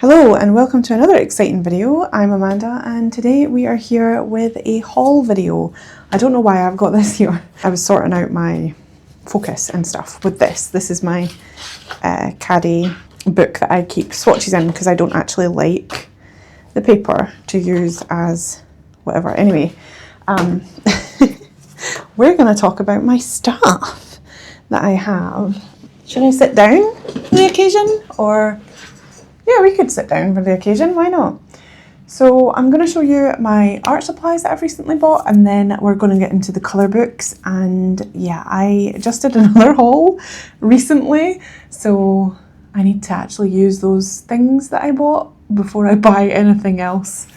Hello and welcome to another exciting video. I'm Amanda and today we are here with a haul video. I don't know why I've got this here. I was sorting out my focus and stuff with this. This is my caddy book that I keep swatches in because I don't actually like the paper to use as whatever. Anyway, we're going to talk about my stuff that I have. Should I sit down for the occasion or... Yeah, we could sit down for the occasion, why not? So I'm going to show you my art supplies that I've recently bought and then we're going to get into the colour books. And yeah, I just did another haul recently, so I need to actually use those things that I bought before I buy anything else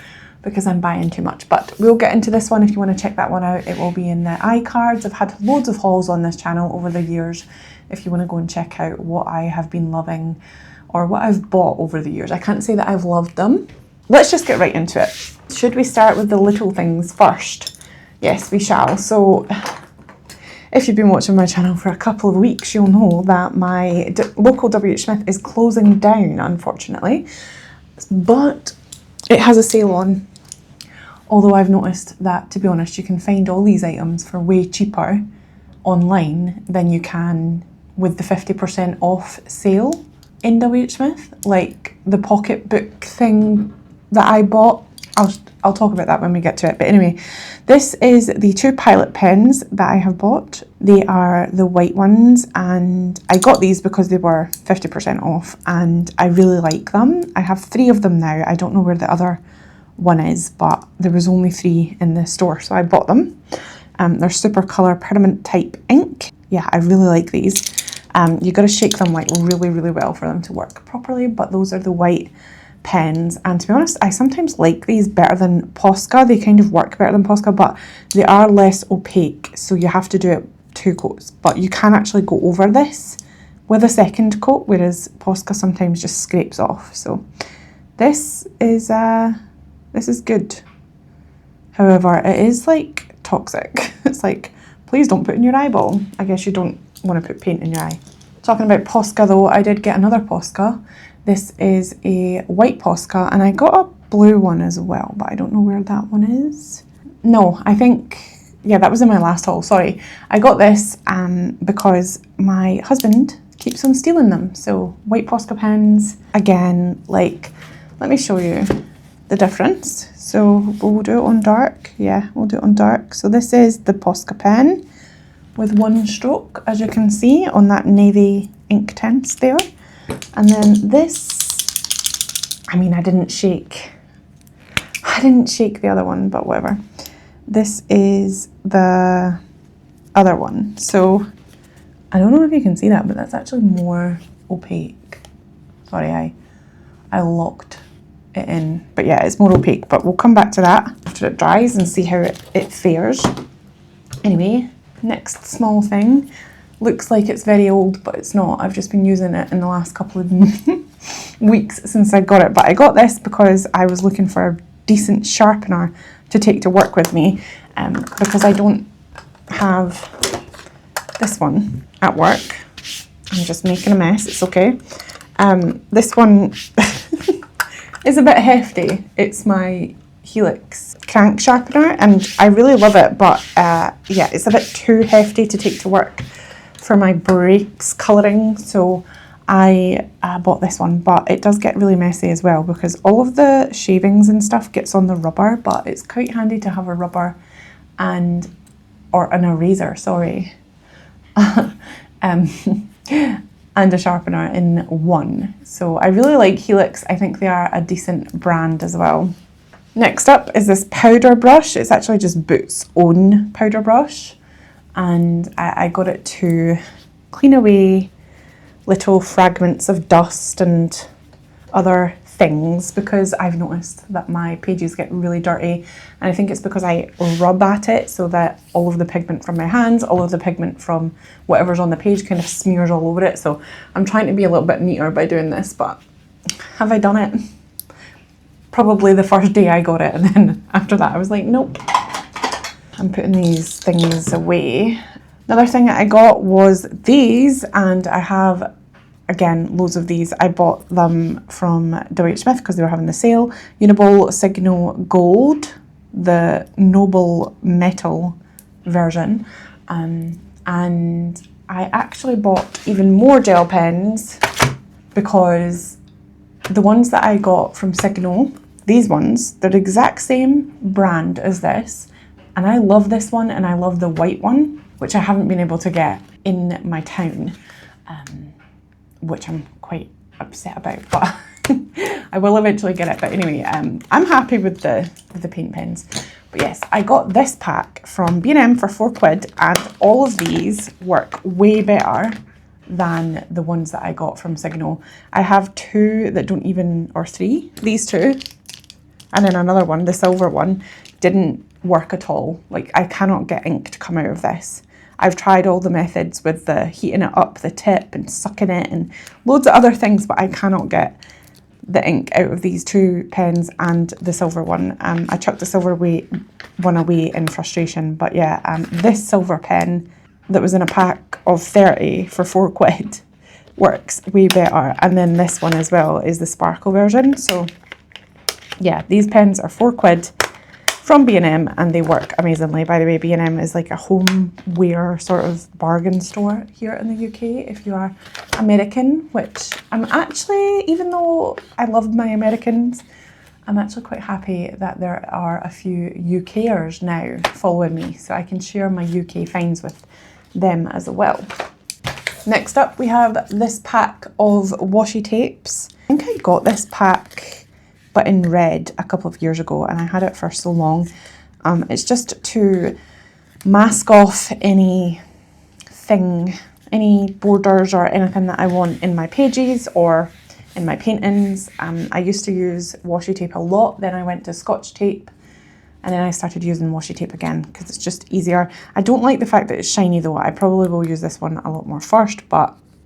because I'm buying too much. But we'll get into this one if you want to check that one out. It will be in the iCards. I've had loads of hauls on this channel over the years if you want to go and check out what I have been loving or what I've bought over the years. I can't say that I've loved them. Let's just get right into it. Should we start with the little things first? Yes, we shall. So if you've been watching my channel for a couple of weeks, you'll know that my local WH Smith is closing down, unfortunately. But it has a sale on. Although I've noticed that, to be honest, you can find all these items for way cheaper online than you can with the 50% off sale in WH Smith, like the pocketbook thing that I bought. I'll talk about that when we get to it. But anyway, this is the two Pilot pens that I have bought. They are the white ones and I got these because they were 50% off and I really like them. I have 3 of them now. I don't know where the other one is, but there was only 3 in the store, so I bought them. They're super colour permanent type ink. Yeah, I really like these. You got to shake them like really well for them to work properly, but those are the white pens, and to be honest I sometimes like these better than Posca. They kind of work better than Posca, but they are less opaque, so you have to do it 2 coats, but you can actually go over this with a second coat, whereas Posca sometimes just scrapes off. So this is good. However, it is like toxic. It's like, please don't put in your eyeball. I guess you don't want to put paint in your eye. Talking about Posca though, I did get another Posca. This is a white Posca and I got a blue one as well, but I don't know where that one is. No, I think, yeah, that was in my last haul, sorry. I got this because my husband keeps on stealing them. So white Posca pens, again, like, let me show you the difference. So we'll do it on dark. Yeah, we'll do it on dark. So this is the Posca pen with 1 stroke, as you can see on that navy ink tints there. And then this, I mean, I didn't shake the other one, but whatever. This is the other one. So I don't know if you can see that, but that's actually more opaque. Sorry, I locked it in, but yeah, it's more opaque, but we'll come back to that after it dries and see how it fares. Anyway, next small thing, looks like it's very old, but it's not. I've just been using it in the last couple of weeks since I got it, but I got this because I was looking for a decent sharpener to take to work with me, because I don't have this one at work. I'm just making a mess, it's okay. This one is a bit hefty. It's my Helix crank sharpener and I really love it, but yeah, it's a bit too hefty to take to work for my breaks colouring, so I bought this one, but it does get really messy as well because all of the shavings and stuff gets on the rubber, but it's quite handy to have a rubber and an eraser, sorry, and a sharpener in one. So I really like Helix. I think they are a decent brand as well. Next up is this powder brush. It's actually just Boots' own powder brush. And I got it to clean away little fragments of dust and other things because I've noticed that my pages get really dirty. And I think it's because I rub at it so that all of the pigment from my hands, all of the pigment from whatever's on the page kind of smears all over it. So I'm trying to be a little bit neater by doing this, but have I done it? Probably the first day I got it, and then after that I was like, nope. I'm putting these things away. Another thing that I got was these, and I have again, loads of these. I bought them from WH because they were having the sale. Uniball Signal Gold, the Noble Metal version. And I actually bought even more gel pens because the ones that I got from Signal, these ones, they're the exact same brand as this. And I love this one, and I love the white one, which I haven't been able to get in my town, which I'm quite upset about, but I will eventually get it. But anyway, I'm happy with the paint pens. But yes, I got this pack from B&M for £4, and all of these work way better than the ones that I got from Signal. I have two that don't even, or three, these two, and then another one, the silver one, didn't work at all. Like, I cannot get ink to come out of this. I've tried all the methods with the heating it up the tip and sucking it and loads of other things, but I cannot get the ink out of these two pens and the silver one. I chucked the silver one away in frustration, but yeah, this silver pen that was in a pack of 30 for £4 works way better. And then this one as well is the sparkle version. So yeah, these pens are £4 from B&M and they work amazingly. By the way, B&M is like a homeware sort of bargain store here in the UK if you are American, which I'm actually, even though I love my Americans, I'm actually quite happy that there are a few UKers now following me, so I can share my UK finds with them as well. Next up, we have this pack of washi tapes. I think I got this pack but in red a couple of years ago, and I had it for so long. It's just to mask off any borders or anything that I want in my pages or in my paintings. I used to use washi tape a lot, then I went to Scotch tape, and then I started using washi tape again because it's just easier. I don't like the fact that it's shiny though. I probably will use this one a lot more first,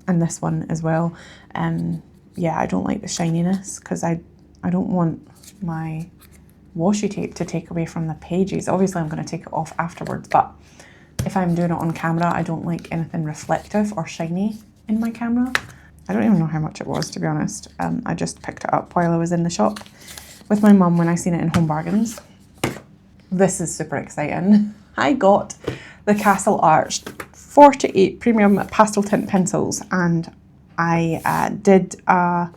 and this one as well. Yeah, I don't like the shininess because I don't want my washi tape to take away from the pages. Obviously I'm going to take it off afterwards, but if I'm doing it on camera, I don't like anything reflective or shiny in my camera. I don't even know how much it was, to be honest. I just picked it up while I was in the shop with my mum when I seen it in Home Bargains. This is super exciting. I got the ALLJArt 48 premium pastel tint pencils, and I did a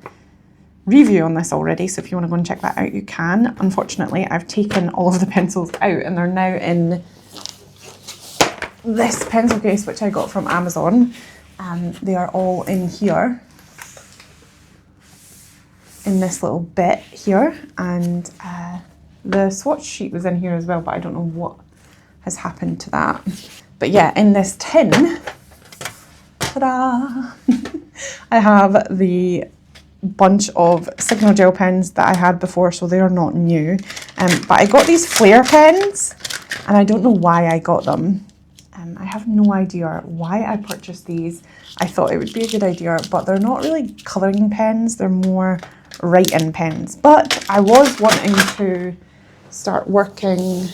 review on this already, so if you want to go and check that out, you can. Unfortunately, I've taken all of the pencils out and they're now in this pencil case which I got from Amazon, and they are all in here in this little bit here, and the swatch sheet was in here as well, but I don't know what has happened to that. But yeah, in this tin, ta-da, I have the bunch of Signal gel pens that I had before, so they are not new. But I got these flare pens, and I don't know why I got them. I have no idea why I purchased these. I thought it would be a good idea, but they're not really colouring pens, they're more writing pens. But I was wanting to start working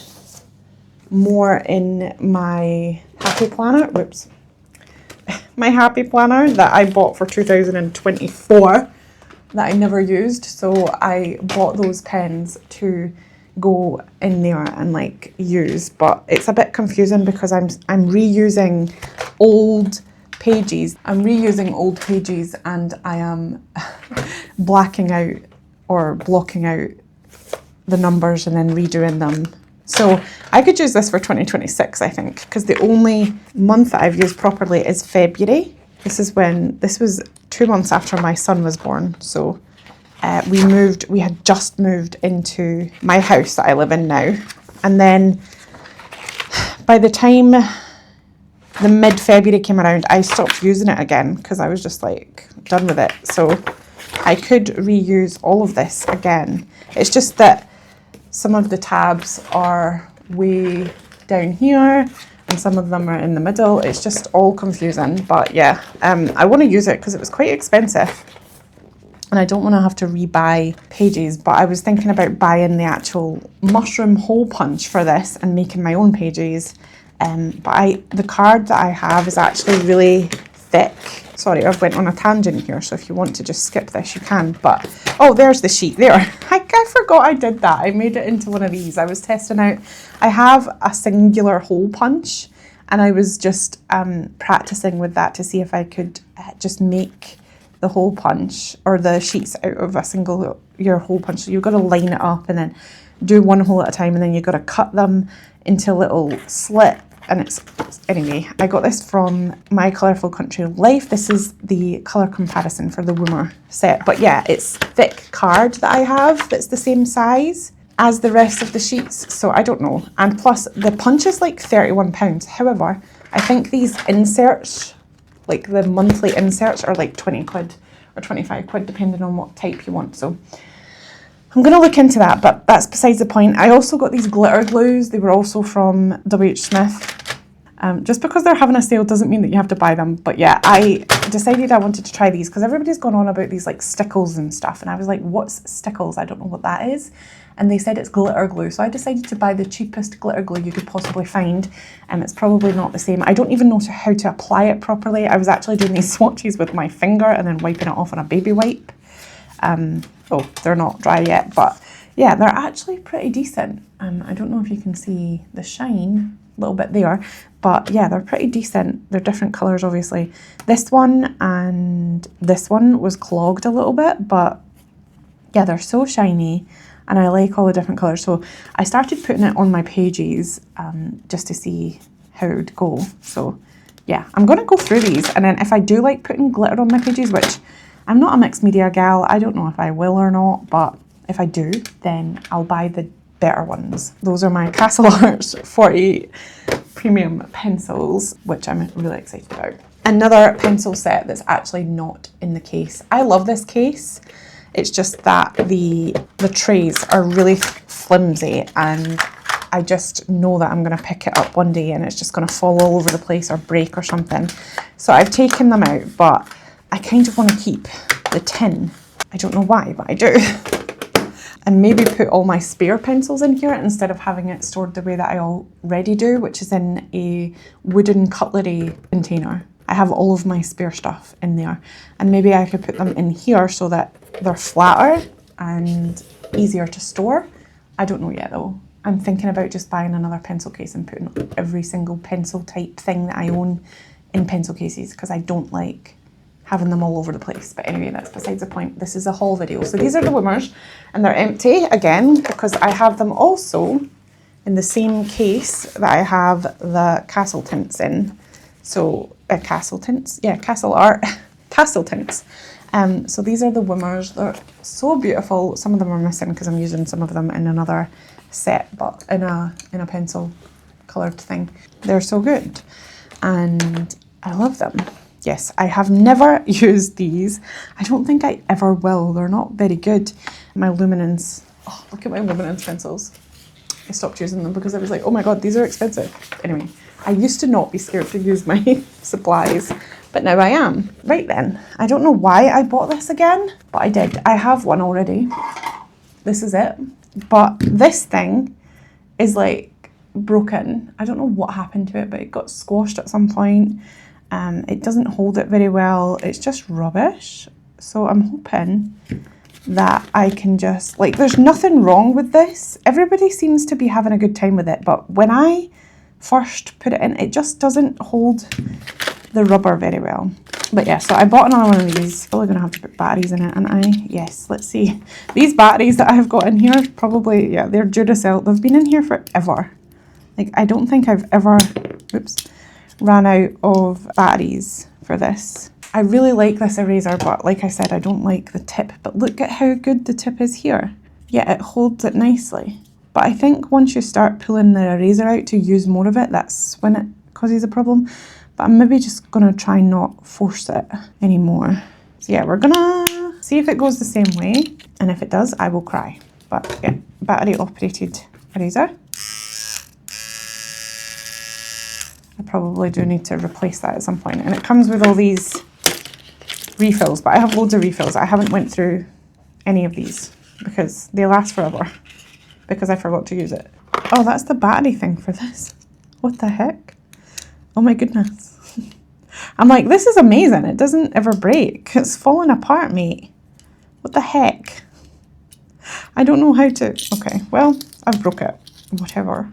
more in my happy planner, my happy planner that I bought for 2024 that I never used. So I bought those pens to go in there and like use, but it's a bit confusing because I'm reusing old pages. And I am blacking out or blocking out the numbers and then redoing them. So I could use this for 2026, I think, because the only month that I've used properly is February. This was 2 months after my son was born. So we had just moved into my house that I live in now. And then by the time the mid-February came around, I stopped using it again because I was just like done with it. So I could reuse all of this again. It's just that some of the tabs are way down here and some of them are in the middle. It's just all confusing, but yeah, I want to use it because it was quite expensive and I don't want to have to rebuy pages, but I was thinking about buying the actual mushroom hole punch for this and making my own pages. But the card that I have is actually really thick Sorry, I've went on a tangent here, so if you want to just skip this, you can. But, oh, there's the sheet there. I forgot I did that. I made it into one of these. I was testing out. I have a singular hole punch, and I was just practicing with that to see if I could just make the hole punch or the sheets out of a single hole punch. So you've got to line it up and then do one hole at a time, and then you've got to cut them into a little slit. And it's, anyway, I got this from My Colourful Country Life. This is the colour comparison for the Woomer set. But yeah, it's thick card that I have that's the same size as the rest of the sheets. So I don't know. And plus the punch is like £31. However, I think these inserts, like the monthly inserts, are like 20 quid or 25 quid, depending on what type you want. So I'm going to look into that, but that's besides the point. I also got these glitter glues. They were also from W.H. Smith. Just because they're having a sale doesn't mean that you have to buy them. But yeah, I decided I wanted to try these because everybody's gone on about these like stickles and stuff. And I was like, what's stickles? I don't know what that is. And they said it's glitter glue. So I decided to buy the cheapest glitter glue you could possibly find. And it's probably not the same. I don't even know how to apply it properly. I was actually doing these swatches with my finger and then wiping it off on a baby wipe. Oh, they're not dry yet, but yeah, they're actually pretty decent. I don't know if you can see the shine a little bit there, but yeah, they're pretty decent. They're different colours, obviously. This one and this one was clogged a little bit, but yeah, they're so shiny and I like all the different colours. So I started putting it on my pages just to see how it would go. So yeah, I'm going to go through these, and then if I do like putting glitter on my pages, which I'm not a mixed media gal, I don't know if I will or not, but if I do, then I'll buy the better ones. Those are my ALLJArt 40 premium pencils, which I'm really excited about. Another pencil set that's actually not in the case. I love this case. It's just that the trays are really flimsy, and I just know that I'm going to pick it up one day and it's just going to fall all over the place or break or something. So I've taken them out, but I kind of want to keep the tin. I don't know why, but I do. And maybe put all my spare pencils in here instead of having it stored the way that I already do, which is in a wooden cutlery container. I have all of my spare stuff in there. And maybe I could put them in here so that they're flatter and easier to store. I don't know yet though. I'm thinking about just buying another pencil case and putting every single pencil type thing that I own in pencil cases, because I don't like having them all over the place. But anyway, that's besides the point. This is a haul video. So these are the Woomers, and they're empty again because I have them also in the same case that I have the Castle tints in. So Castle tints, yeah, ALLJArt Castle tints. So these are the Woomers. They're so beautiful. Some of them are missing because I'm using some of them in another set, but in a pencil coloured thing. They're so good, and I love them. Yes, I have never used these. I don't think I ever will. They're not very good. My Luminance, oh, look at my Luminance pencils. I stopped using them because I was like, oh my God, these are expensive. Anyway, I used to not be scared to use my supplies, but now I am. Right then, I don't know why I bought this again, but I did. I have one already. This is it. But this thing is like broken. I don't know what happened to it, but it got squashed at some point. It doesn't hold it very well. It's just rubbish. So I'm hoping that I can just, like, there's nothing wrong with this. Everybody seems to be having a good time with it. But when I first put it in, it just doesn't hold the rubber very well. But yeah, so I bought another one of these. Probably going to have to put batteries in it. And yes, let's see. These batteries that I have got in here, probably, yeah, they're Duracell. They've been in here forever. Like, I don't think I've ever, ran out of batteries for this. I really like this eraser, but like I said, I don't like the tip. But look at how good the tip is here. Yeah, it holds it nicely. But I think once you start pulling the eraser out to use more of it, that's when it causes a problem. But I'm maybe just going to try not force it anymore. So yeah, we're going to see if it goes the same way. And if it does, I will cry. But yeah, battery operated eraser. I probably do need to replace that at some point. And it comes with all these refills, but I have loads of refills. I haven't went through any of these because they last forever because I forgot to use it. Oh, that's the battery thing for this. What the heck? Oh my goodness. I'm like, this is amazing. It doesn't ever break. It's falling apart, mate. What the heck? I don't know how to... Okay, well, I've broke it. Whatever.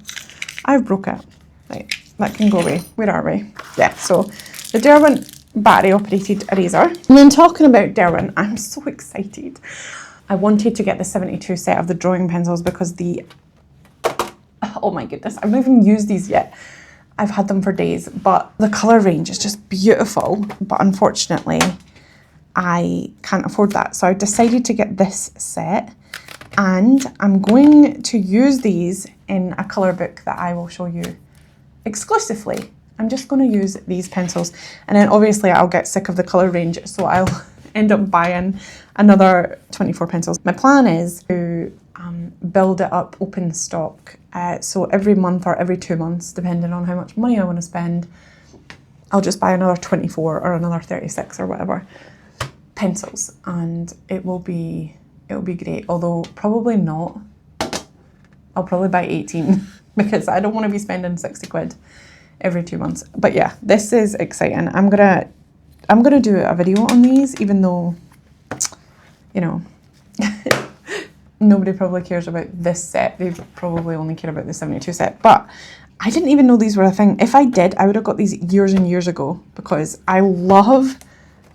I've broke it. Right, that can go away. Where are we? Yeah, so the Derwent battery operated eraser. And then talking about Derwent, I'm so excited. I wanted to get the 72 set of the drawing pencils because the... Oh my goodness, I've not even used these yet. I've had them for days, but the colour range is just beautiful. But unfortunately, I can't afford that. So I decided to get this set, and I'm going to use these in a colour book that I will show you exclusively. I'm just going to use these pencils, and then obviously I'll get sick of the colour range, so I'll end up buying another 24 pencils. My plan is to build it up open stock. So every month or every 2 months, depending on how much money I want to spend, I'll just buy another 24 or another 36 or whatever pencils, and it'll be great. Although probably not. I'll probably buy 18 because I don't want to be spending 60 quid every 2 months. But yeah, this is exciting. I'm gonna do a video on these, even though, you know, nobody probably cares about this set. They probably only care about the 72 set. But I didn't even know these were a thing. If I did, I would have got these years and years ago because I love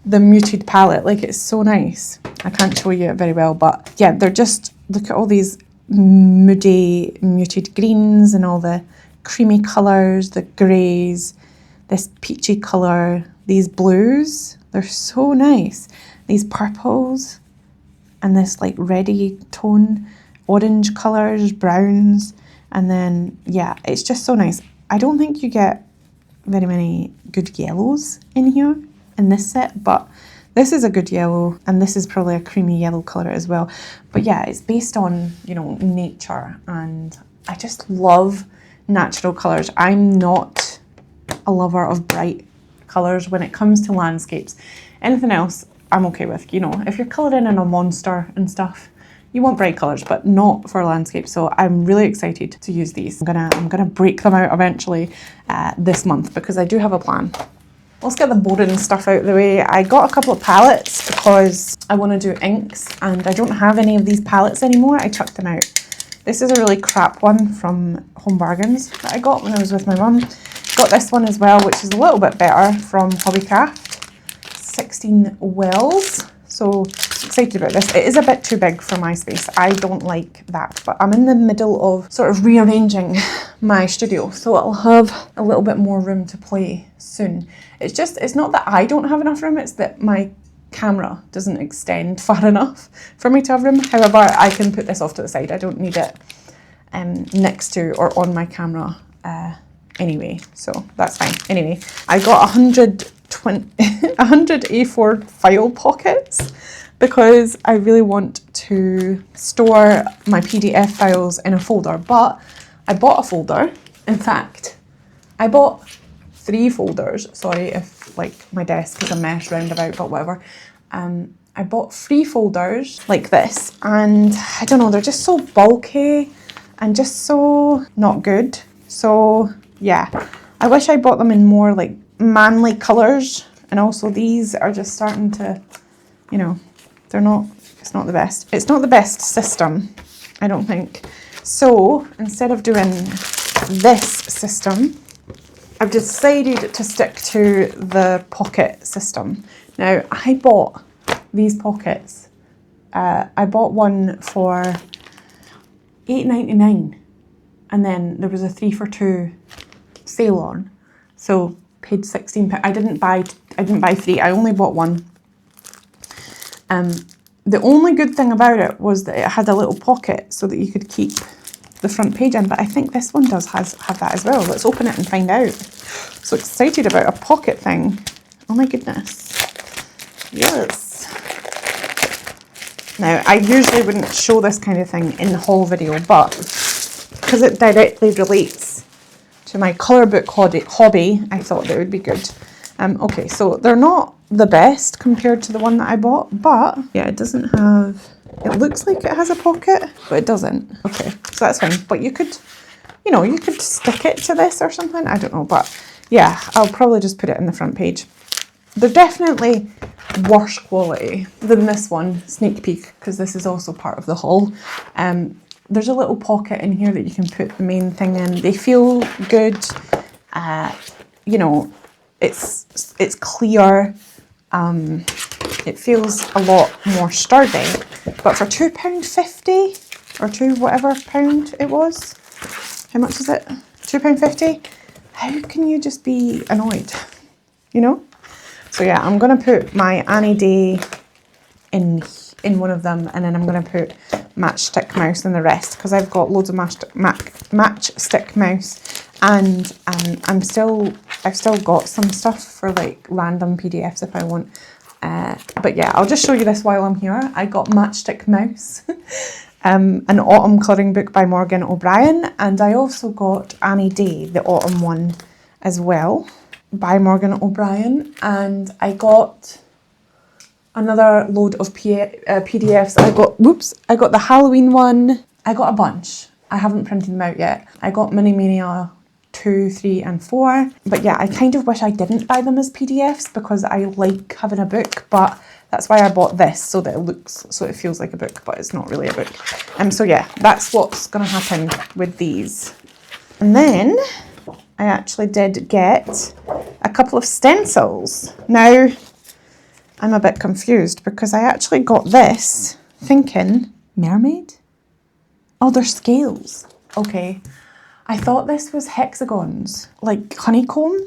the muted palette. Like, it's so nice. I can't show you it very well, but yeah, they're just, look at all these moody muted greens and all the creamy colours, the greys, this peachy colour, these blues, they're so nice. These purples and this like reddy tone, orange colours, browns, and then yeah, it's just so nice. I don't think you get very many good yellows in here in this set, but this is a good yellow, and this is probably a creamy yellow colour as well. But yeah, it's based on, you know, nature, and I just love natural colours. I'm not a lover of bright colours when it comes to landscapes. Anything else I'm okay with, you know. If you're colouring in a monster and stuff, you want bright colours, but not for landscapes. So I'm really excited to use these. I'm gonna break them out eventually this month because I do have a plan. Let's get the boring stuff out of the way. I got a couple of palettes because I want to do inks, and I don't have any of these palettes anymore. I chucked them out. This is a really crap one from Home Bargains that I got when I was with my mum. Got this one as well, which is a little bit better, from Hobbycraft. 16 wells. So excited about this. It is a bit too big for my space. I don't like that, but I'm in the middle of sort of rearranging my studio, so I'll have a little bit more room to play soon. It's not that I don't have enough room, it's that my camera doesn't extend far enough for me to have room. However, I can put this off to the side. I don't need it next to or on my camera anyway, so that's fine. Anyway, I got 100 A4 file pockets because I really want to store my PDF files in a folder, but I bought a folder. In fact, I bought 3 folders. Sorry if like my desk is a mess roundabout, but whatever. I bought 3 folders like this, and I don't know, they're just so bulky and just so not good. So yeah, I wish I bought them in more like manly colours, and also these are just starting to, you know, it's not the best. It's not the best system, I don't think. So instead of doing this system, I've decided to stick to the pocket system. Now, I bought these pockets. I bought one for $8.99, and then there was a 3 for 2 sale on, so paid £16. I didn't buy 3. I only bought one. The only good thing about it was that it had a little pocket so that you could keep the front page in, but I think this one does have that as well. Let's open it and find out. So excited about a pocket thing. Oh my goodness. Yes. Now, I usually wouldn't show this kind of thing in the haul video, but because it directly relates to my colour book hobby, I thought that would be good. Okay, so they're not the best compared to the one that I bought, but yeah, it doesn't have, it looks like it has a pocket, but it doesn't. Okay, so that's fine. But you could, you could stick it to this or something. I don't know, but yeah, I'll probably just put it in the front page. They're definitely worse quality than this one, sneak peek, because this is also part of the haul. There's a little pocket in here that you can put the main thing in. They feel good. You know, it's clear. It feels a lot more sturdy. But for £2.50 or whatever pound it was, how much is it? £2.50? How can you just be annoyed? You know? So yeah, I'm going to put my Annie Day in one of them, and then I'm going to put Matchstick Mouse in the rest, because I've got loads of Matchstick Mouse, and I've still got some stuff for like random PDFs if I want. But yeah, I'll just show you this while I'm here. I got Matchstick Mouse, an autumn colouring book by Morgan O'Brien, and I also got Annie Day, the autumn one as well, by Morgan O'Brien, and I got another load of PDFs. I got the Halloween one. I got a bunch. I haven't printed them out yet. I got Mini Mania 2, 3 and 4. But yeah, I kind of wish I didn't buy them as PDFs because I like having a book, but that's why I bought this, so that it feels like a book, but it's not really a book. So yeah, that's what's gonna happen with these. And then I actually did get a couple of stencils. Now, I'm a bit confused because I actually got this thinking mermaid. Oh, they're scales. Okay. I thought this was hexagons, like honeycomb.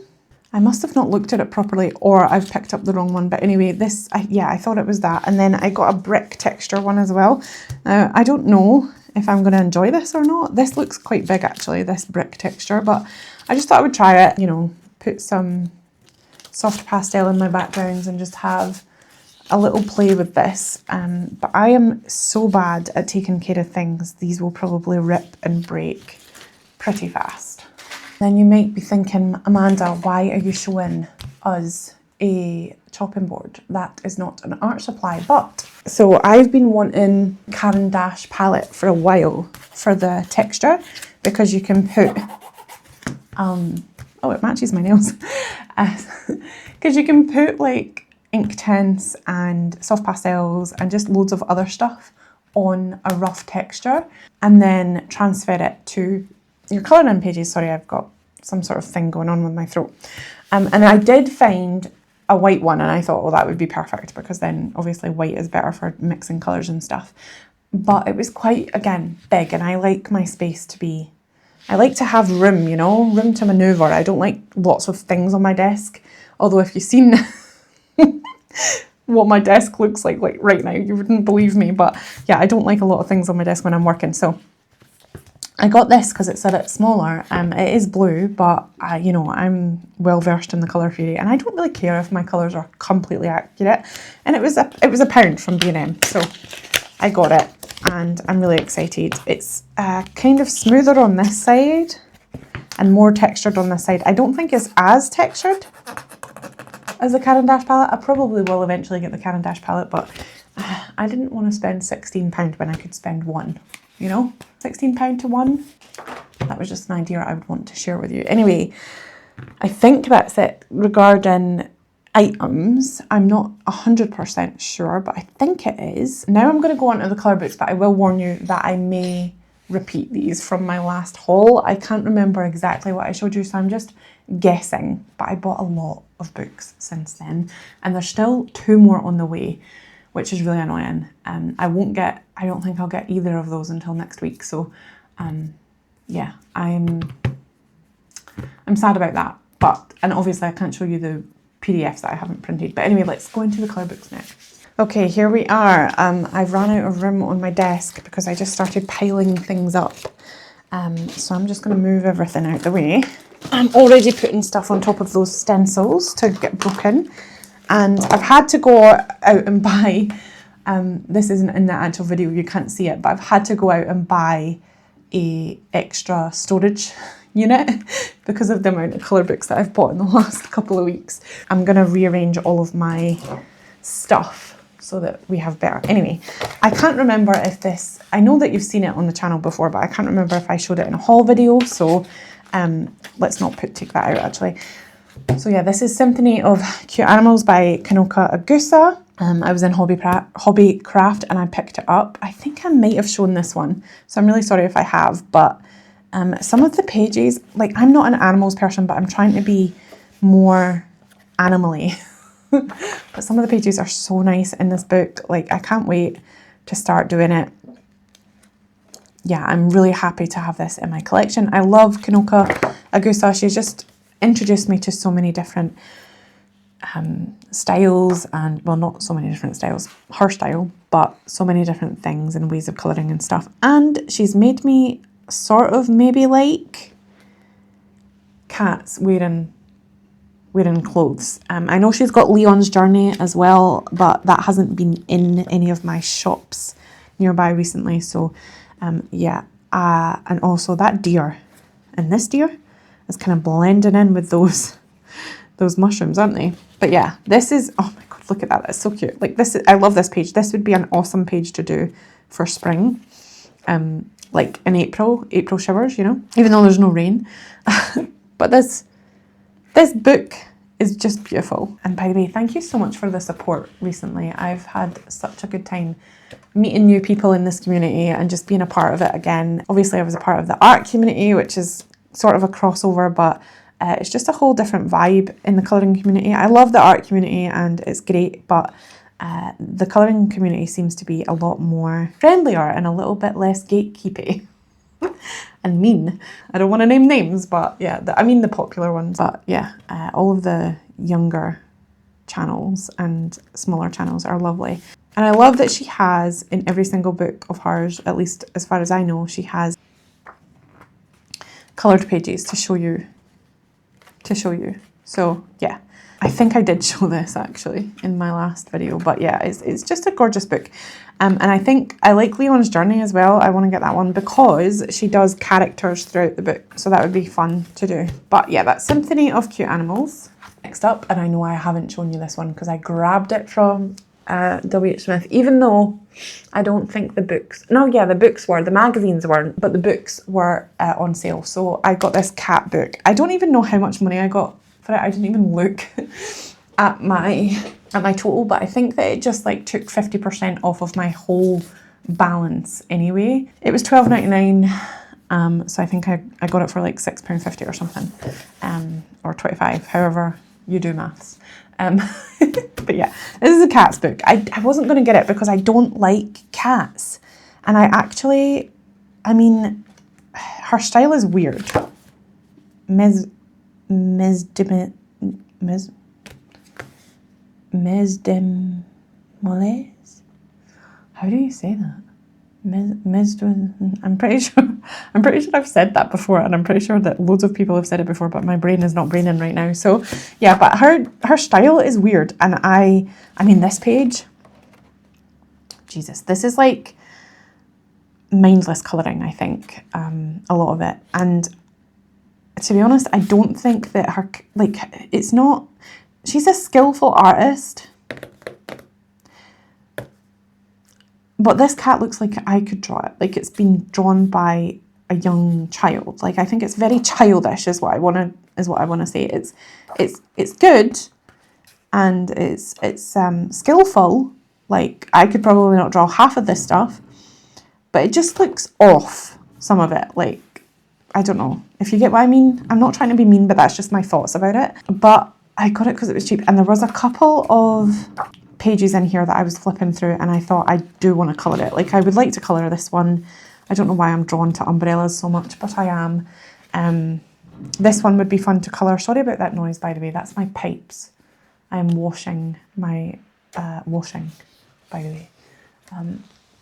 I must have not looked at it properly, or I've picked up the wrong one. But anyway, I thought it was that. And then I got a brick texture one as well. Now, I don't know if I'm going to enjoy this or not. This looks quite big actually, this brick texture, but I just thought I would try it, you know, put some soft pastel in my backgrounds and just have a little play with this. But I am so bad at taking care of things. These will probably rip and break pretty fast. Then you might be thinking, Amanda, why are you showing us a chopping board? That is not an art supply. But so I've been wanting Caran d'Ache palette for a while for the texture, because you can put oh, it matches my nails, because you can put like ink tints and soft pastels and just loads of other stuff on a rough texture and then transfer it to your colouring pages. Sorry, I've got some sort of thing going on with my throat. And I did find a white one, and I thought, well, that would be perfect, because then obviously white is better for mixing colours and stuff. But it was quite, again, big, and I like my space to be, I like to have room, you know, room to manoeuvre. I don't like lots of things on my desk. Although if you've seen what my desk looks like right now, you wouldn't believe me. But yeah, I don't like a lot of things on my desk when I'm working. So I got this because it said it's smaller. It is blue, but you know, I'm well versed in the colour theory, and I don't really care if my colours are completely accurate. And it was a pound from B&M, so I got it, and I'm really excited. It's kind of smoother on this side and more textured on this side. I don't think it's as textured as the Caran d'Ache palette. I probably will eventually get the Caran d'Ache palette, but I didn't want to spend £16 when I could spend £1. You know, £16 to £1. That was just an idea I would want to share with you. Anyway, I think that's it regarding items. I'm not 100% sure, but I think it is. Now I'm going to go on to the colour books, but I will warn you that I may repeat these from my last haul. I can't remember exactly what I showed you, so I'm just guessing. But I bought a lot of books since then, and there's still 2 more on the way, which is really annoying. I don't think I'll get either of those until next week. So yeah, I'm sad about that. And obviously I can't show you the PDFs that I haven't printed. But anyway, let's go into the colour books now. Okay, here we are. I've run out of room on my desk because I just started piling things up. So I'm just gonna move everything out the way. I'm already putting stuff on top of those stencils to get broken. And I've had to go out and buy, this isn't in the actual video, you can't see it, but I've had to go out and buy a extra storage unit because of the amount of colour books that I've bought in the last couple of weeks. I'm going to rearrange all of my stuff so that we have better. Anyway, I can't remember if this, I know that you've seen it on the channel before, but I can't remember if I showed it in a haul video, so let's not take that out actually. So yeah, this is Symphony of Cute Animals by Kanoko Egusa. I was in Hobbycraft and I picked it up. I think I might have shown this one, so I'm really sorry if I have, but some of the pages, like I'm not an animals person, but I'm trying to be more animally. But some of the pages are so nice in this book. Like I can't wait to start doing it. Yeah, I'm really happy to have this in my collection. I love Kanoko Egusa. She's just introduced me to so many different styles, and well, not so many different styles, her style, but so many different things and ways of colouring and stuff. And she's made me sort of maybe like cats wearing clothes. I know she's got Leon's Journey as well, but that hasn't been in any of my shops nearby recently. So yeah, and also that deer and this deer is kind of blending in with those mushrooms, aren't they? But yeah, this is, oh my god, look at that, that's so cute. Like this is, I love this page. This would be an awesome page to do for spring, like in April showers, you know, even though there's no rain. But this book is just beautiful. And by the way, thank you so much for the support recently. I've had such a good time meeting new people in this community and just being a part of it again. Obviously, I was a part of the art community, which is sort of a crossover, but it's just a whole different vibe in the colouring community. I love the art community and it's great, but the colouring community seems to be a lot more friendlier and a little bit less gatekeepy. And mean. I don't want to name names, but yeah, I mean the popular ones. But yeah, all of the younger channels and smaller channels are lovely. And I love that she has, in every single book of hers, at least as far as I know, she has coloured pages to show you. So yeah, I think I did show this actually in my last video, but yeah, it's just a gorgeous book. And I think I like Leon's Journey as well. I want to get that one because she does characters throughout the book. So that would be fun to do. But yeah, that's Symphony of Cute Animals. Next up, and I know I haven't shown you this one because I grabbed it from W.H. Smith, even though I don't think the books, no, yeah, the books were, the magazines weren't, but the books were on sale. So I got this cat book. I don't even know how much money I got for it. I didn't even look at my total, but I think that it just like took 50% off of my whole balance anyway. It was $12.99, so I think I got it for like £6.50 or something, or 25, however you do maths. But yeah, this is a cat's book. I wasn't going to get it because I don't like cats, and I mean, her style is weird. Mesdemoles? How do you say that? I'm pretty sure I've said that before, and I'm pretty sure that loads of people have said it before, but my brain is not braining right now. So yeah, but her style is weird, and I mean this page, Jesus, this is like mindless colouring, I think, a lot of it. And to be honest, I don't think that her, like, it's not, she's a skillful artist, but this cat looks like I could draw it. Like it's been drawn by a young child. Like I think it's very childish is what I want to say. It's good and it's skillful. Like I could probably not draw half of this stuff, but it just looks off, some of it. Like, I don't know if you get what I mean. I'm not trying to be mean, but that's just my thoughts about it. But I got it because it was cheap, and there was a couple of pages in here that I was flipping through and I thought I do want to colour it. Like I would like to colour this one. I don't know why I'm drawn to umbrellas so much, but I am. This one would be fun to colour. Sorry about that noise, by the way. That's my pipes. I'm washing my washing, by the way.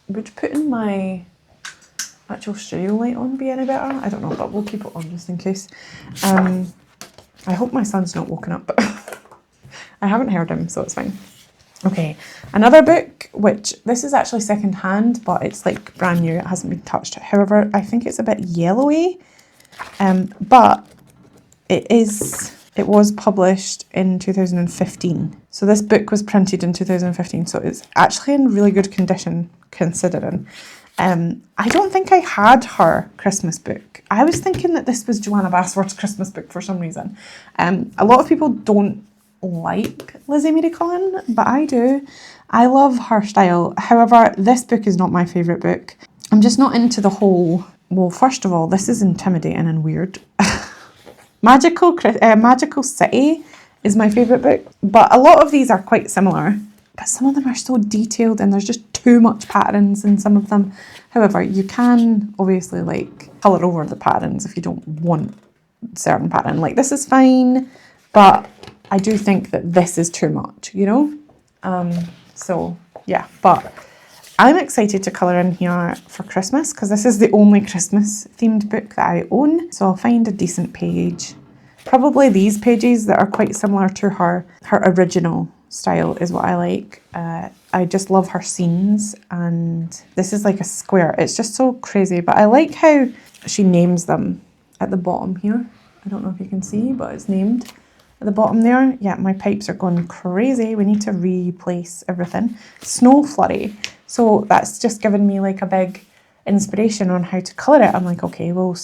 Would putting my actual studio light on be any better? I don't know, but we'll keep it on just in case. I hope my son's not woken up. I haven't heard him, so it's fine. Okay, another book, which this is actually second hand, but it's like brand new. It hasn't been touched. However, I think it's a bit yellowy, but it was published in 2015. So this book was printed in 2015, so it's actually in really good condition considering. I don't think I had her Christmas book. I was thinking that this was Joanna Basford's Christmas book for some reason. A lot of people don't like Lizzie Mary Cullen, but I do. I love her style. However, this book is not my favourite book. I'm just not into the whole, well, first of all, this is intimidating and weird. Magical City is my favourite book, but a lot of these are quite similar, but some of them are so detailed and there's just too much patterns in some of them. However, you can obviously like colour over the patterns if you don't want certain pattern. Like this is fine, but I do think that this is too much, you know? So yeah, but I'm excited to colour in here for Christmas because this is the only Christmas themed book that I own. So I'll find a decent page. Probably these pages that are quite similar to her original style is what I like. I just love her scenes, and this is like a square. It's just so crazy, but I like how she names them at the bottom here. I don't know if you can see, but it's named at the bottom there. Yeah, my pipes are going crazy. We need to replace everything. Snow Flurry. So that's just given me like a big inspiration on how to colour it. I'm like, okay, we'll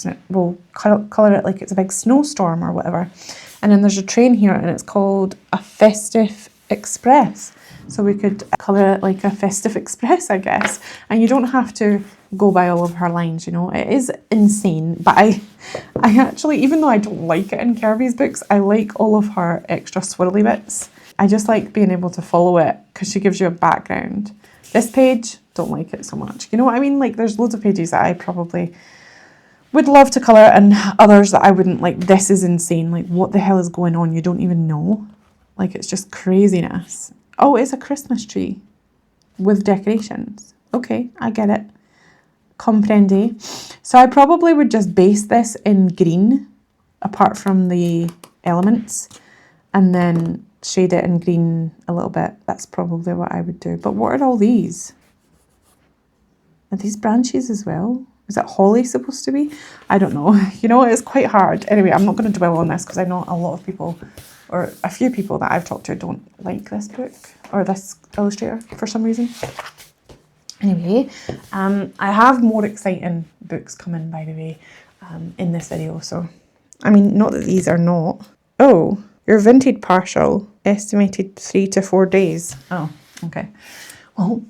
colour it like it's a big snowstorm or whatever. And then there's a train here and it's called a Festive Express. So we could colour it like a Festive Express, I guess. And you don't have to go by all of her lines, you know. It is insane, but I actually, even though I don't like it in Kerby's books, I like all of her extra swirly bits. I just like being able to follow it because she gives you a background. This page, don't like it so much. You know what I mean? Like there's loads of pages that I probably would love to colour and others that I wouldn't. Like this is insane. Like what the hell is going on? You don't even know. Like it's just craziness. Oh, it's a Christmas tree with decorations. Okay, I get it. Comprende. So I probably would just base this in green, apart from the elements, and then shade it in green a little bit. That's probably what I would do. But what are all these? Are these branches as well? Is it holly supposed to be? I don't know. You know, it's quite hard. Anyway, I'm not going to dwell on this because I know a lot of people, or a few people that I've talked to, don't like this book or this illustrator for some reason. Anyway, I have more exciting books coming, by the way, in this video. So, I mean, not that these are not. Oh, your Vintage Partial, estimated 3 to 4 days. Oh, okay. Well,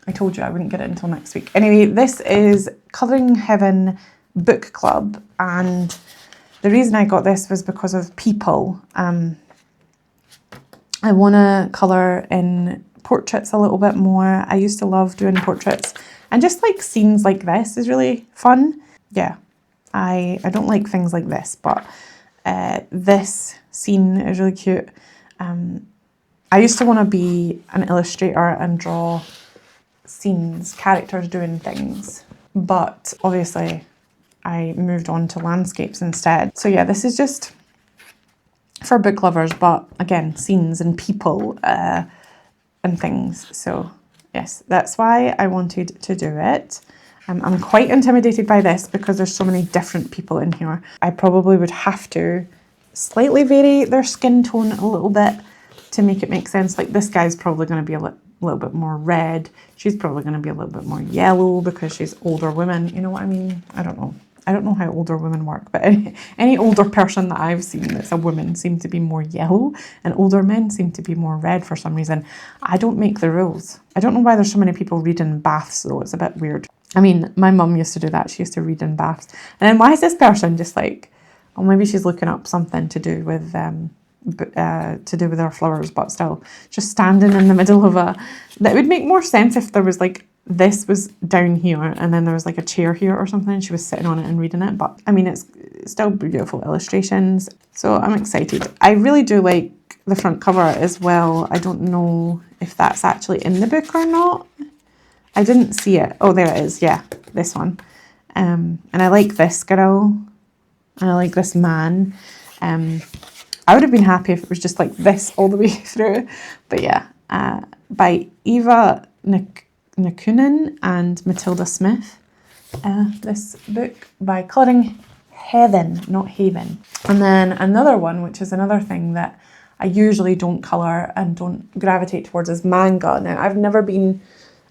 I told you I wouldn't get it until next week. Anyway, this is Colouring Heaven Book Club, and the reason I got this was because of people. I want to colour in portraits a little bit more. I used to love doing portraits, and just like scenes like this is really fun. Yeah, I don't like things like this, but this scene is really cute. I used to want to be an illustrator and draw scenes, characters doing things, but obviously I moved on to landscapes instead. So yeah, this is just for book lovers, but again, scenes and people and things. So yes, that's why I wanted to do it. I'm quite intimidated by this because there's so many different people in here. I probably would have to slightly vary their skin tone a little bit to make it make sense. Like this guy's probably going to be a little bit more red. She's probably going to be a little bit more yellow because she's older women. You know what I mean? I don't know. I don't know how older women work, but any older person that I've seen that's a woman seem to be more yellow, and older men seem to be more red for some reason. I don't make the rules. I don't know why there's so many people reading baths though. It's a bit weird. I mean, my mum used to do that. She used to read in baths. And then why is this person just like, oh, maybe she's looking up something to do with her flowers, but still just standing in the middle of that would make more sense if there was like, this was down here and then there was like a chair here or something and she was sitting on it and reading it. But I mean, it's still beautiful illustrations. So I'm excited. I really do like the front cover as well. I don't know if that's actually in the book or not. I didn't see it. Oh, there it is. Yeah, this one. And I like this girl and I like this man. I would have been happy if it was just like this all the way through. But yeah, by Eva Nakunin and Matilda Smith. This book by Colouring Heaven, not Haven. And then another one, which is another thing that I usually don't colour and don't gravitate towards, is manga. Now, I've never been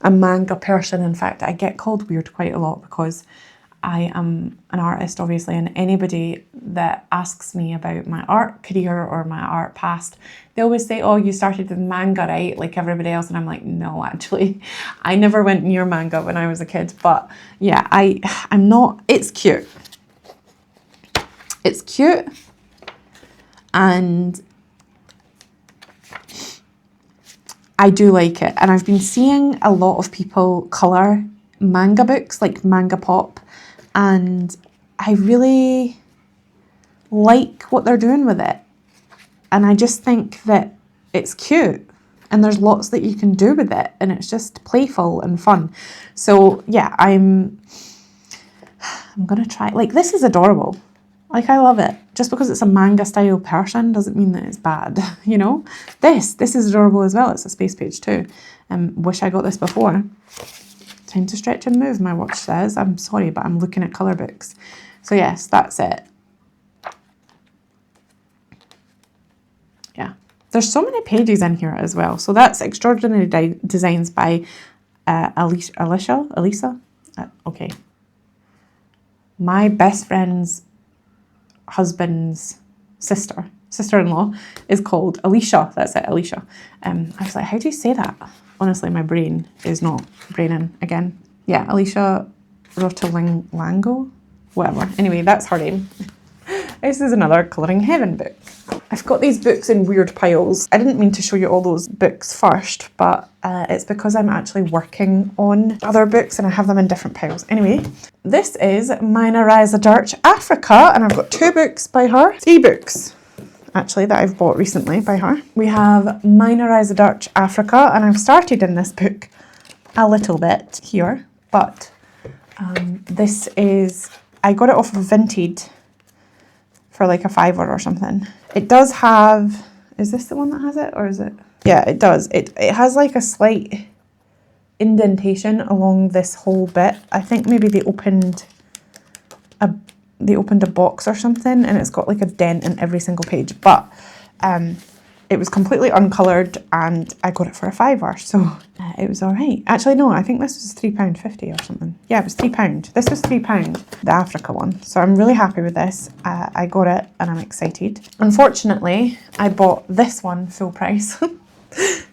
a manga person. In fact, I get called weird quite a lot because I am an artist, obviously, and anybody that asks me about my art career or my art past, they always say, oh, you started with manga, right? Like everybody else. And I'm like, no, actually, I never went near manga when I was a kid. But yeah, I'm not, it's cute. It's cute. And I do like it. And I've been seeing a lot of people colour manga books, like manga pop. And I really like what they're doing with it. And I just think that it's cute. And there's lots that you can do with it. And it's just playful and fun. So yeah, I'm going to try. Like, this is adorable. Like, I love it. Just because it's a manga style person doesn't mean that it's bad, you know? This is adorable as well. It's a space page too. Wish I got this before. Time to stretch and move, my watch says. I'm sorry, but I'm looking at colour books. So yes, that's it. Yeah. There's so many pages in here as well. So that's Extraordinary Designs by Elisa? Okay. My best friend's husband's sister-in-law is called Alicia. That's it, Alicia. I was like, how do you say that? Honestly, my brain is not braining again. Yeah, Alicia Rotalango, whatever. Anyway, that's her name. This is another Colouring Heaven book. I've got these books in weird piles. I didn't mean to show you all those books first, but it's because I'm actually working on other books and I have them in different piles. Anyway, this is ALLJArt Africa, and I've got 2 books by her. 3 books, actually, that I've bought recently by her. We have ALLJArt Africa, and I've started in this book a little bit here, but this is, I got it off of Vinted for like a £5 or something. It does have, is this the one that has it, or is it? Yeah, it does. It has like a slight indentation along this whole bit. I think maybe they opened a box or something, and it's got like a dent in every single page. But it was completely uncoloured, and I got it for a £5, so it was all right. Actually, no, I think this was £3.50 or something. Yeah, it was £3. This was £3, the Africa one. So I'm really happy with this. I got it, and I'm excited. Unfortunately, I bought this one full price.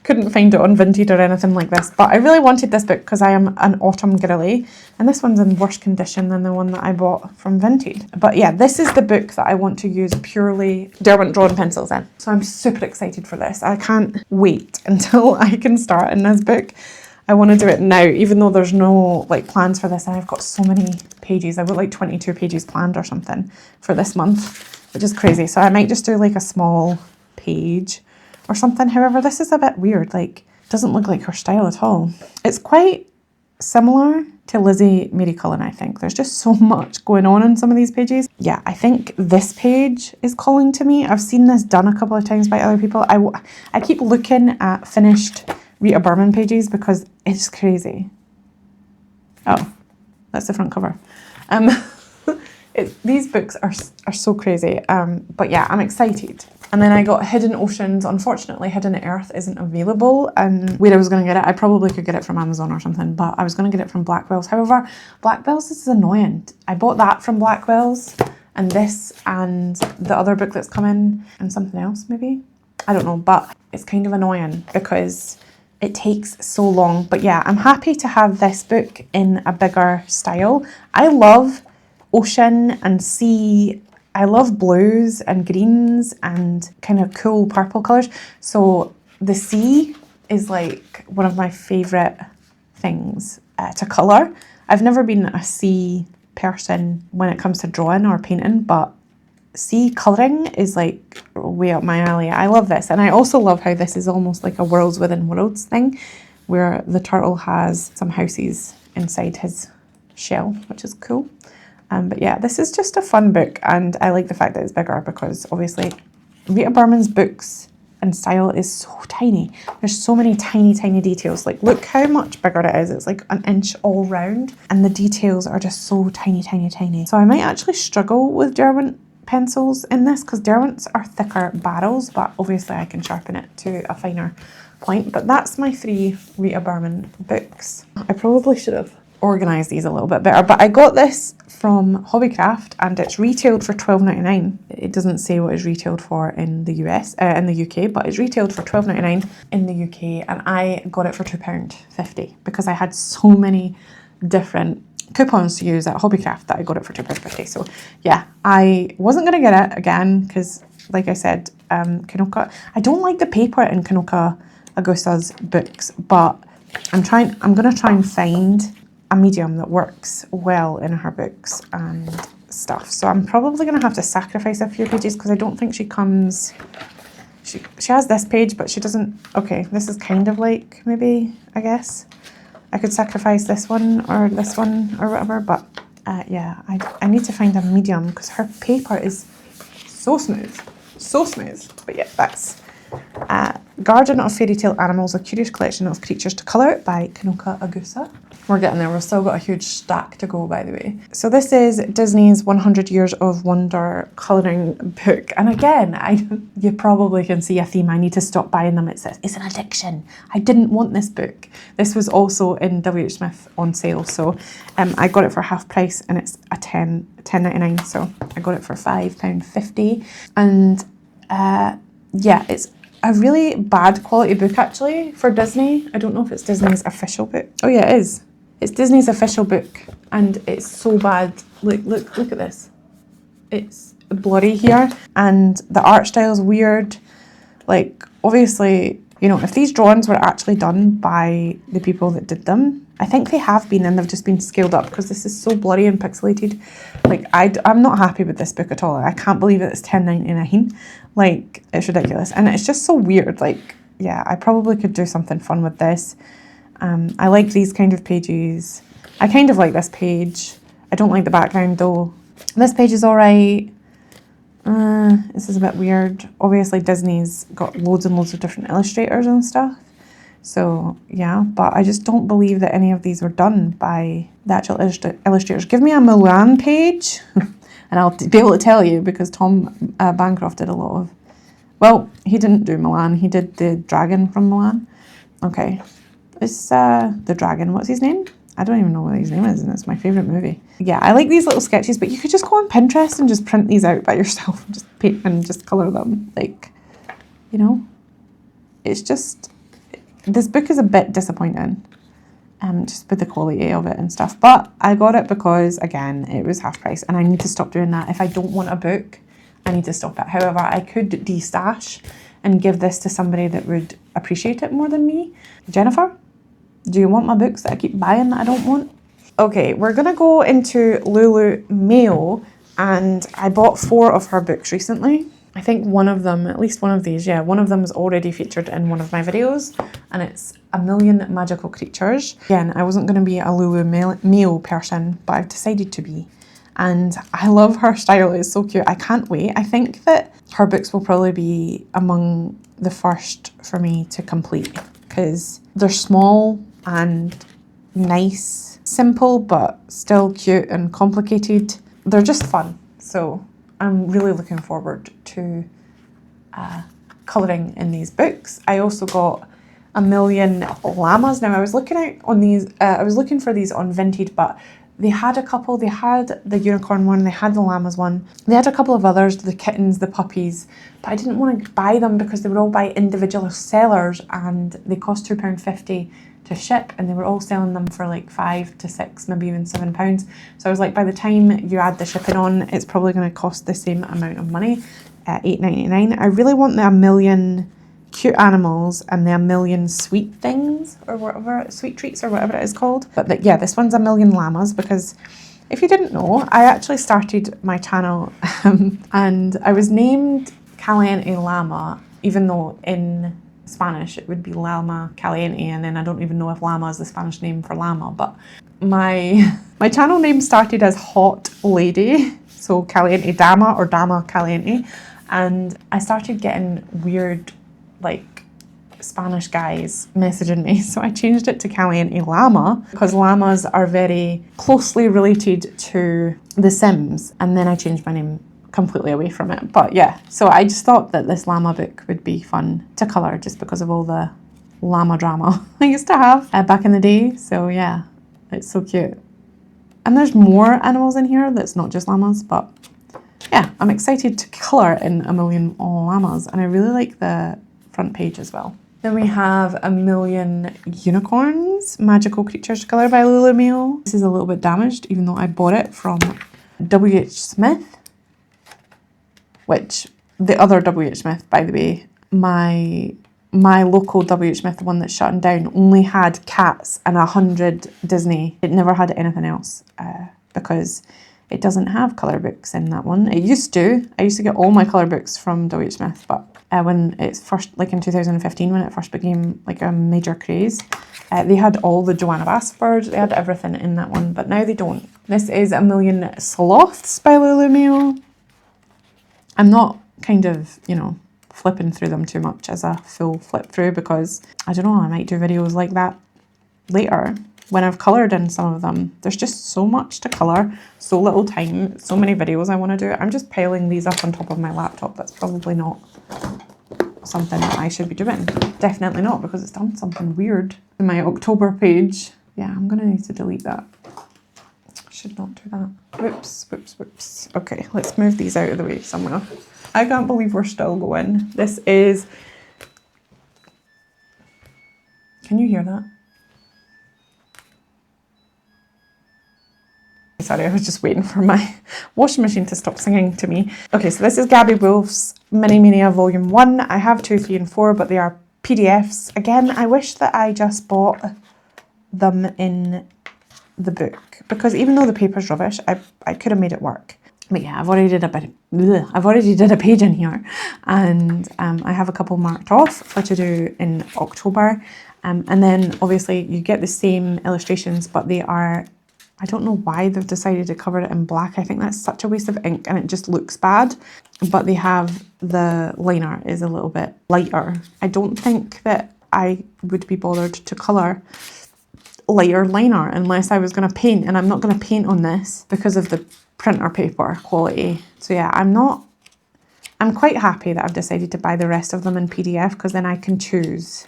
Couldn't find it on Vinted or anything like this, but I really wanted this book because I am an autumn girly, and this one's in worse condition than the one that I bought from Vinted. But yeah, this is the book that I want to use purely Derwent Drawing pencils in. So I'm super excited for this. I can't wait until I can start in this book. I want to do it now, even though there's no like plans for this, and I've got so many pages. I've got like 22 pages planned or something for this month, which is crazy. So I might just do like a small page or something. However, this is a bit weird, like doesn't look like her style at all. It's quite similar to Lizzie Mary Cullen, I think. There's just so much going on in some of these pages. Yeah, I think this page is calling to me. I've seen this done a couple of times by other people. I keep looking at finished Rita Berman pages because it's crazy. Oh, that's the front cover. These books are so crazy. But yeah, I'm excited. And then I got Hidden Oceans. Unfortunately, Hidden Earth isn't available. And where I was going to get it, I probably could get it from Amazon or something, but I was going to get it from Blackwell's. However, Blackwell's is annoying. I bought that from Blackwell's, and this, and the other book that's coming, and something else maybe. I don't know, but it's kind of annoying because it takes so long. But yeah, I'm happy to have this book in a bigger style. I love ocean and sea. I love blues and greens and kind of cool purple colours. So the sea is like one of my favourite things to colour. I've never been a sea person when it comes to drawing or painting, but sea colouring is like way up my alley. I love this. And I also love how this is almost like a worlds within worlds thing, where the turtle has some houses inside his shell, which is cool. But yeah, this is just a fun book, and I like the fact that it's bigger because obviously Rita Berman's books and style is so tiny. There's so many tiny, tiny details. Like, look how much bigger it is. It's like an inch all round, and the details are just so tiny, tiny, tiny. So I might actually struggle with Derwent pencils in this because Derwents are thicker barrels, but obviously I can sharpen it to a finer point, but that's my 3 Rita Berman books. I probably should have organised these a little bit better, but I got this from Hobbycraft and it's retailed for $12.99. It doesn't say what it's retailed for in the in the UK, but it's retailed for $12.99 in the UK, and I got it for £2.50 because I had so many different coupons to use at Hobbycraft that I got it for £2.50. So yeah, I wasn't going to get it again because, like I said, Kanoko, I don't like the paper in Kanoko Egusa's books, but I'm going to try and find a medium that works well in her books and stuff. So I'm probably going to have to sacrifice a few pages because I don't think she comes... She has this page, but she doesn't... Okay, this is kind of like, maybe, I guess. I could sacrifice this one or whatever, but yeah, I need to find a medium because her paper is so smooth. So smooth. But yeah, that's Garden of Fairy Tale Animals, a curious collection of creatures to colour by Kanoko Egusa. We're getting there. We've still got a huge stack to go, by the way. So this is Disney's 100 Years of Wonder colouring book. And again, you probably can see a theme. I need to stop buying them. It says, it's an addiction. I didn't want this book. This was also in W.H. Smith on sale. So I got it for half price and it's a $10.99. So I got it for £5.50. And yeah, it's a really bad quality book actually for Disney. I don't know if it's Disney's official book. Oh yeah, it is. It's Disney's official book and it's so bad. Look at this. It's blurry here and the art style is weird. Like, obviously, you know, if these drawings were actually done by the people that did them, I think they have been and they've just been scaled up because this is so blurry and pixelated. Like, I'm not happy with this book at all. I can't believe it's $10.99. Like, it's ridiculous. And it's just so weird. Like, yeah, I probably could do something fun with this. I like these kind of pages. I kind of like this page. I don't like the background though. This page is all right. This is a bit weird. Obviously, Disney's got loads and loads of different illustrators and stuff. So, yeah, but I just don't believe that any of these were done by the actual illustrators. Give me a Mulan page and I'll be able to tell you because Tom Bancroft did a lot of... Well, he didn't do Mulan. He did the dragon from Mulan. Okay. It's the dragon. What's his name? I don't even know what his name is, and it's my favourite movie. Yeah, I like these little sketches, but you could just go on Pinterest and just print these out by yourself and just paint and just colour them. Like, you know, it's just... This book is a bit disappointing, just with the quality of it and stuff. But I got it because, again, it was half price, and I need to stop doing that. If I don't want a book, I need to stop it. However, I could de-stash and give this to somebody that would appreciate it more than me. Jennifer, do you want my books that I keep buying that I don't want? Okay, we're going to go into Lulu Mayo, and I bought 4 of her books recently. I think one of them, at least one of these, yeah, one of them is already featured in one of my videos, and it's A Million Magical Creatures. Again, I wasn't going to be a Lulu Mayo person, but I've decided to be. And I love her style, it's so cute. I can't wait. I think that her books will probably be among the first for me to complete because they're small and nice, simple, but still cute and complicated. They're just fun. So I'm really looking forward to colouring in these books. I also got A Million Llamas. Now I was looking out on these, I was looking for these on Vinted, but they had a couple. They had the unicorn one, they had the llamas one. They had a couple of others, the kittens, the puppies, but I didn't want to buy them because they were all by individual sellers and they cost £2.50 to ship, and they were all selling them for like £5 to £6, maybe even £7. So I was like, by the time you add the shipping on, it's probably going to cost the same amount of money at $8.99. I really want the A Million Cute Animals and the A Million Sweet Things or whatever, Sweet Treats or whatever it is called. But yeah, this one's A Million Llamas because if you didn't know, I actually started my channel and I was named Caliente Llama, even though in Spanish it would be Llama Caliente, and then I don't even know if llama is the Spanish name for llama, but my channel name started as Hot Lady, so Caliente Dama or Dama Caliente, and I started getting weird like Spanish guys messaging me, so I changed it to Caliente Llama because llamas are very closely related to The Sims, and then I changed my name completely away from it. But yeah, so I just thought that this llama book would be fun to colour just because of all the llama drama I used to have back in the day. So yeah, it's so cute. And there's more animals in here that's not just llamas, but yeah, I'm excited to colour in A Million Llamas, and I really like the front page as well. Then we have A Million Unicorns, Magical Creatures to Colour by Lulu Mayo. This is a little bit damaged, even though I bought it from W.H. Smith, which, the other W.H. Smith, by the way, my local W.H. Smith, the one that's shutting down, only had cats and 100 Disney. It never had anything else because it doesn't have colour books in that one. It used to. I used to get all my colour books from W.H. Smith, but when it's first, like in 2015, when it first became like a major craze, they had all the Joanna Bassford, they had everything in that one, but now they don't. This is A Million Sloths by Lulu Mayo. I'm not kind of, you know, flipping through them too much as a full flip through because, I don't know, I might do videos like that later when I've coloured in some of them. There's just so much to colour, so little time, so many videos I want to do. I'm just piling these up on top of my laptop. That's probably not something that I should be doing. Definitely not, because it's done something weird in my October page. Yeah, I'm gonna need to delete that. Should not do that. Whoops, whoops, whoops. Okay, let's move these out of the way somewhere. I can't believe we're still going. This is... Can you hear that? Sorry, I was just waiting for my washing machine to stop singing to me. Okay, so this is Gabby Wolf's Mini Mania Volume 1. I have 2, 3 and 4, but they are PDFs. Again, I wish that I just bought them in the book, because even though the paper's rubbish, I could have made it work. But yeah, I've already did a page in here, and I have a couple marked off for to do in October. And then obviously you get the same illustrations, but they are, I don't know why they've decided to cover it in black. I think that's such a waste of ink and it just looks bad. But they have, the liner is a little bit lighter. I don't think that I would be bothered to colour lighter liner unless I was going to paint, and I'm not going to paint on this because of the printer paper quality. So yeah, I'm quite happy that I've decided to buy the rest of them in PDF, because then I can choose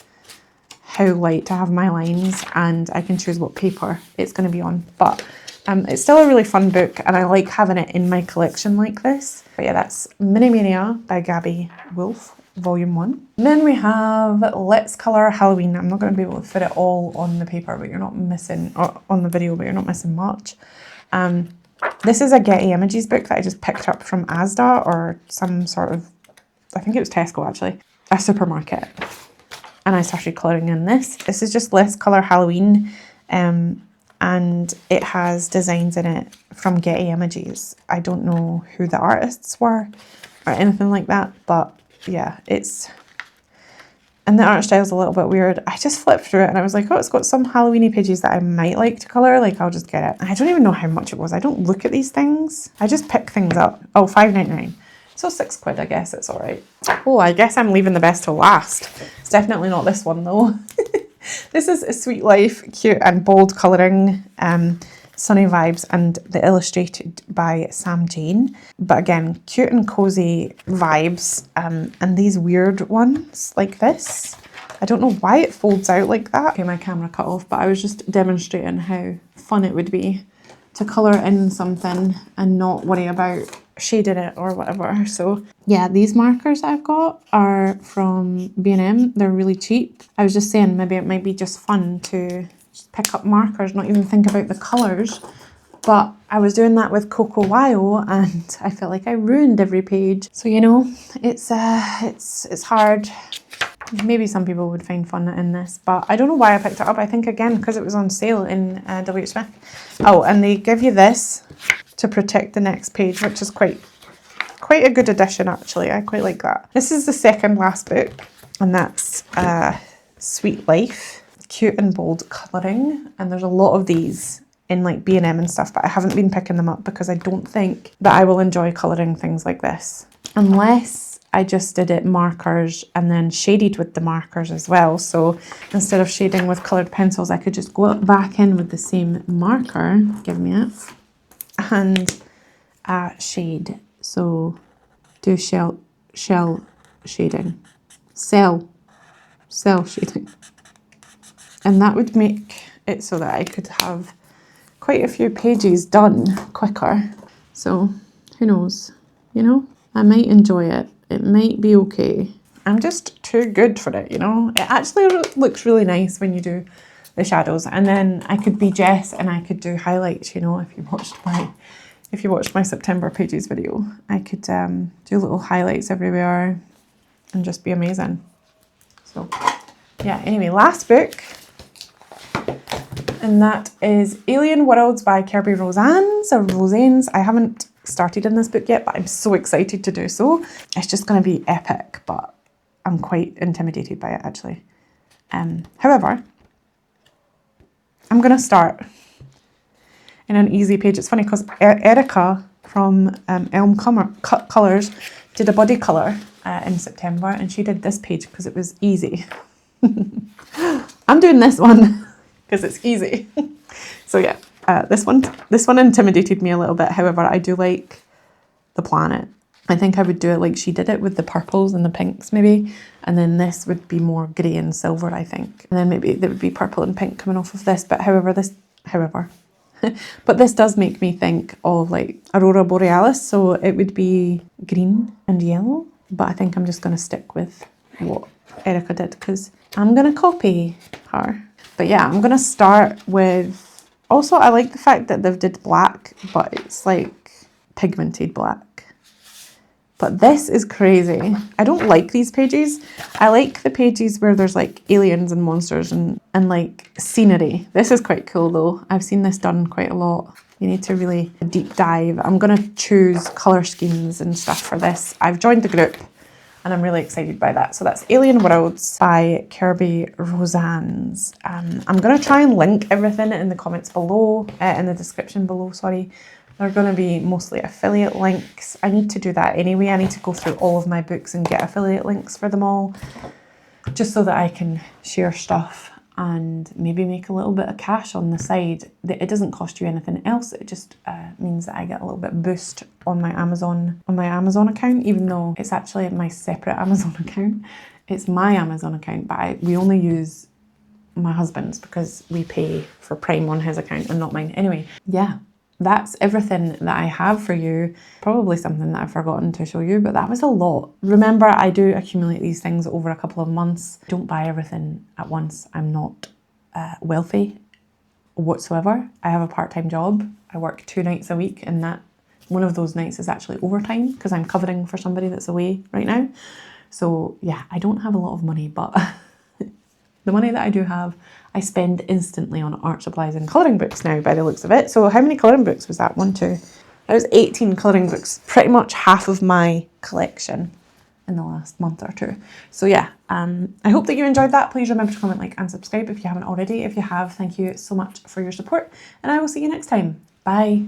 how light to have my lines and I can choose what paper it's going to be on. But it's still a really fun book and I like having it in my collection like this. But yeah, that's Mini Mania by Gabby Wolf, Volume 1. And then we have Let's Colour Halloween. I'm not going to be able to fit it all on the paper, but you're not missing, or on the video, but you're not missing much. This is a Getty Images book that I just picked up from Asda or some sort of, I think it was Tesco actually, a supermarket. And I started colouring in this. This is just Let's Colour Halloween, and it has designs in it from Getty Images. I don't know who the artists were or anything like that, but yeah, it's... And the art style is a little bit weird. I just flipped through it and I was like, oh, it's got some Halloween-y pages that I might like to colour. Like, I'll just get it. And I don't even know how much it was. I don't look at these things. I just pick things up. Oh, £5.99. So £6, I guess it's all right. Oh, I guess I'm leaving the best till last. It's definitely not this one though. This is A Sweet Life, cute and bold colouring, sunny vibes, and the illustrated by Sam Jane. But again, cute and cozy vibes, and these weird ones like this. I don't know why it folds out like that. Okay, my camera cut off, but I was just demonstrating how fun it would be to colour in something and not worry about shading it or whatever. So yeah, these markers I've got are from B&M. They're really cheap. I was just saying maybe it might be just fun to just pick up markers, not even think about the colours. But I was doing that with Kanoko Egusa and I felt like I ruined every page. So you know, it's hard. Maybe some people would find fun in this, but I don't know why I picked it up. I think again because it was on sale in W.H. Smith. Oh, and they give you this to protect the next page, which is quite a good addition actually. I quite like that. This is the second last book, and that's Sweet Life, cute and bold colouring, and there's a lot of these in like B&M and stuff, but I haven't been picking them up because I don't think that I will enjoy colouring things like this unless I just did it markers and then shaded with the markers as well. So instead of shading with coloured pencils, I could just go back in with the same marker, give me it, and shade. So do shell shading, cell shading. And that would make it so that I could have quite a few pages done quicker. So who knows, you know? I might enjoy it. It might be okay. I'm just too good for it, you know? It actually looks really nice when you do the shadows. And then I could be Jess and I could do highlights, you know, if you watched my September pages video. I could do little highlights everywhere and just be amazing. So yeah, anyway, last book. And that is Alien Worlds by Kerby Rosanes. I haven't started in this book yet, but I'm so excited to do so. It's just going to be epic, but I'm quite intimidated by it actually. However, I'm going to start in an easy page. It's funny because Erica from Colours did a body colour in September, and she did this page because it was easy. I'm doing this one because it's easy. So yeah, this one intimidated me a little bit. However, I do like the planet. I think I would do it like she did it with the purples and the pinks maybe. And then this would be more grey and silver, I think. And then maybe there would be purple and pink coming off of this. But but this does make me think of like Aurora Borealis. So it would be green and yellow. But I think I'm just going to stick with what Erica did because I'm going to copy her. But yeah, I'm going to start with... Also, I like the fact that they've did black, but it's like pigmented black. But this is crazy. I don't like these pages. I like the pages where there's like aliens and monsters and like scenery. This is quite cool though. I've seen this done quite a lot. You need to really deep dive. I'm going to choose colour schemes and stuff for this. I've joined the group and I'm really excited by that. So that's Alien Worlds by Kerby Rosanes. I'm going to try and link everything in the comments below, in the description below, sorry. They're going to be mostly affiliate links. I need to do that anyway. I need to go through all of my books and get affiliate links for them all, just so that I can share stuff and maybe make a little bit of cash on the side. It doesn't cost you anything else. It just means that I get a little bit boost on my Amazon account, even though it's actually my separate Amazon account. It's my Amazon account, but we only use my husband's because we pay for Prime on his account and not mine. Anyway, yeah. That's everything that I have for you. Probably something that I've forgotten to show you, but that was a lot. Remember, I do accumulate these things over a couple of months. Don't buy everything at once. I'm not wealthy whatsoever. I have a part-time job. I work 2 nights a week, and that one of those nights is actually overtime because I'm covering for somebody that's away right now. So yeah, I don't have a lot of money, but the money that I do have, I spend instantly on art supplies and colouring books now by the looks of it. So how many colouring books was that? 1, 2. That was 18 colouring books, pretty much half of my collection in the last month or 2. So yeah, I hope that you enjoyed that. Please remember to comment, like and subscribe if you haven't already. If you have, thank you so much for your support and I will see you next time. Bye.